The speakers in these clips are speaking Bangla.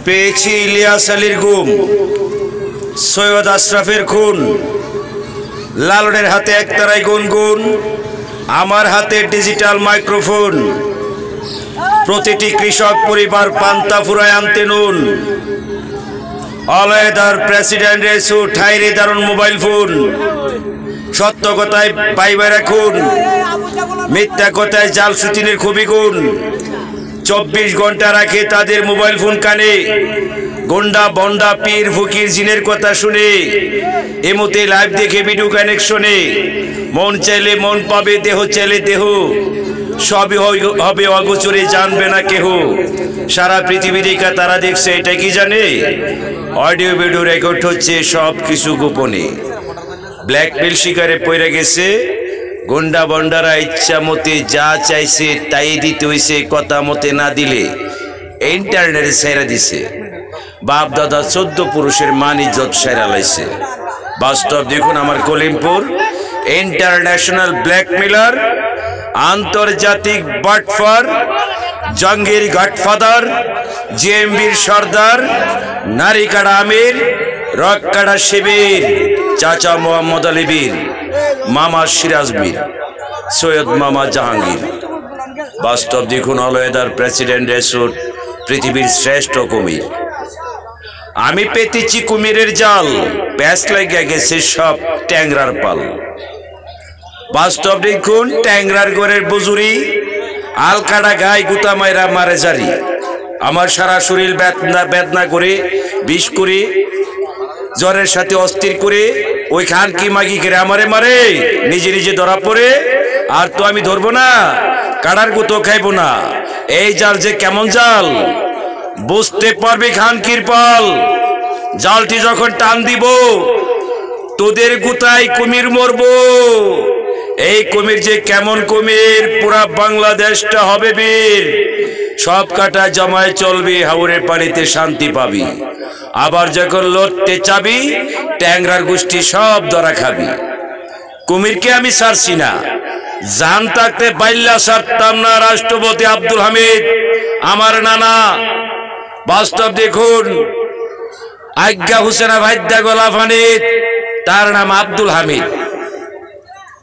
পেয়েছি ইলিয়াস আলীর গুম, সৈয়দ আশরাফের খুন, লালনের হাতে একতারাই গুনগুন, আমার হাতে ডিজিটাল মাইক্রোফোন, প্রতিটি কৃষক পরিবার পান্তা ফুরায় আনতে নুন, অলয়েদার প্রেসিডেন্ট রেসু ঠাইরে দারুন মোবাইল ফোন, সত্য কথায় পাইবার খুন, মিথ্যা কথায় জাল সুচিনের খুবই গুণ, 24 ঘন্টা রাখে তাদের মোবাইল ফোন কানে, গন্ডা বন্ডা পীর ফকির জিনের কথা শুনে, এমতে লাইভ দেখে ভিডিও কানেকশনে, মন চাইলে মন পাবে, দেহ চাইলে দেহ, সবই হবে অগোচরে, জানবে না কেহ, সারা পৃথিবীর একা তারা দেখছে, এটা কি জানে? অডিও ভিডিও রেকর্ড হচ্ছে সব কিছু গোপনে। ব্ল্যাকমেল শিকারে পড়ে গেছে, গুন্ডা বন্ডারা ইচ্ছা মতে যা চাইছে তাই দিতে হইছে, কথা মতে না দিলে ইন্টারনেটে ছেড়ে দিছে, বাপ দাদা 14 পুরুষের মান ইজ্জত সেরা লাইছে। বাস্তব দেখুন আমার কলিমপুর, ইন্টারন্যাশনাল ব্ল্যাকমেলার, আন্তর্জাতিক বাটফার, জঙ্গির গডফাদার, জেএমবির সর্দার, নারী কাড়া আমির, রক কাড়া শিবির, চাচা মোহাম্মদ আলী বীর, মামা সিরাজ বীর, সৈয়দ মামা জাহাঙ্গীর। বাস্তব দেখুন অলয়েদার প্রেসিডেন্ট রেসুট পৃথিবীর শ্রেষ্ঠ কুমির। আমি পেতেছি কুমিরের জাল, প্যাঁচ লাগিয়া গেছে সব ট্যাংরার পাল। বাস্তব দেখুন ট্যাংরার গোরের বুজুরি, আলকাড়া গায়ে গুতা মাইরা মারে জারি, আমার সারা শরীর বেদনা করে, বিষ করে, জ্বরের সাথে অস্থির করে, ওই খান কি মাগি করে আমারে মারে, নিজে নিজে ধরা পড়ে, আর তো আমি ধরবো না, কাড়ার গুতো খাইবো না। এই জাল যে কেমন জাল বুঝতে পারবে খানকির পাল, জালটি যখন টান দিব তোদের গুতায় কুমির মরবো। এই কুমির যে কেমন কুমির, পুরা বাংলাদেশটা হবে বীর, সব কাটা জমায় চলবি, হাওরের পানিতে শান্তি পাবি, আবার যখন লড়তে চাবি ট্যাংরার গোষ্ঠী সব ধরা খাবি। কুমিরকে আমি ছাড়ছি না, জান থাকতে বাইল্লা ছাড়তাম না, রাষ্ট্রপতি আব্দুল হামিদ আমার নানা। বাস্তব দেখুন আজ্ঞা হুসেনা ভাইদ্যা গোলাফানিদ, তার নাম আব্দুল হামিদ,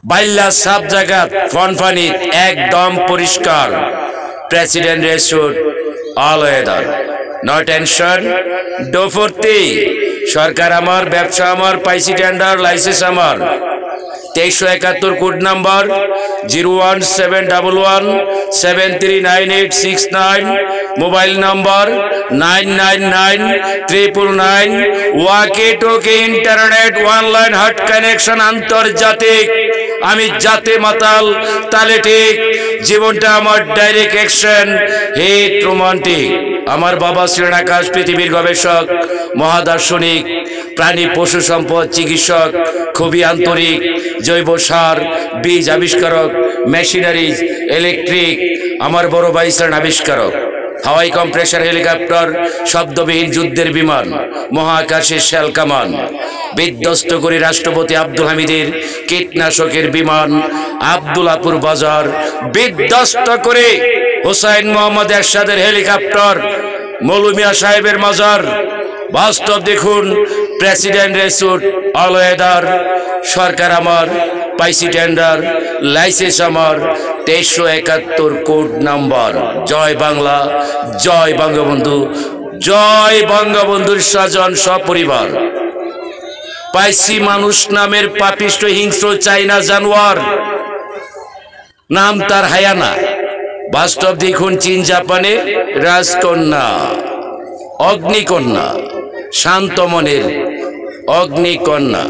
বাইল্লা সাব জাগাত ফনফানিদ একদম পরিষ্কার। প্রেসিডেন্ট রেসুট অলয়েদার, নো টেনশন, ডো ফর্তি, সরকার আমার, ব্যবসা আমার, পাইসি টেন্ডার, লাইসেন্স আমার। 2371 কোড নাম্বার 01711739869, মোবাইল নাম্বার 999999, ওয়াকে টোকে ইন্টারনেট অনলাইন হাট কানেকশন আন্তর্জাতিক। আমি জাতে মাতাল তালে ঠিক, জীবনটা আমার ডাইরেক্ট অ্যাকশন, হিট রোমান্টিক। আমার বাবা ছিলেন আকাশ পৃথিবীর গবেষক, মহাদার্শনিক, প্রাণী পশু সম্পদ চিকিৎসক, খুবই আন্তরিক, জৈব সার, বীজ আবিষ্কারক, মেশিনারিজ, ইলেকট্রিক। আমার বড় ভাই ছিলেন আবিষ্কারক, হাওয়াই কম্প্রেসার হেলিকপ্টার, শব্দবিহীন যুদ্ধের বিমান, মহাকাশের শেল কামান, বিধ্বস্ত করে রাষ্ট্রপতি আব্দুল হামিদের কীটনাশকের বিমান, আব্দুলাপুর বাজার বিধ্বস্ত করে হুসাইন মোহাম্মদ এরশাদের হেলিকপ্টার, মৌলমিয়া সাহেবের মাজার। বাস্তব দেখুন প্রেসিডেন্ট রেসুট অলয়েদার, সরকার আমার, পাইসি টেন্ডার, লাইসেন্স আমার, 2371 কোড নাম্বার। জয় বাংলা, জয় বঙ্গবন্ধু, জয় বঙ্গবন্ধুর স্বজন সপরিবার। পাইসি মানুষ নামের পাপিষ্ট হিংস্র চাইনা জানোয়ার, নাম তার হায়ানা। বাস্তব দেখুন চীন জাপানের রাজকন্যা, অগ্নিকন্যা, শান্ত মনের অগ্নিকন্যা।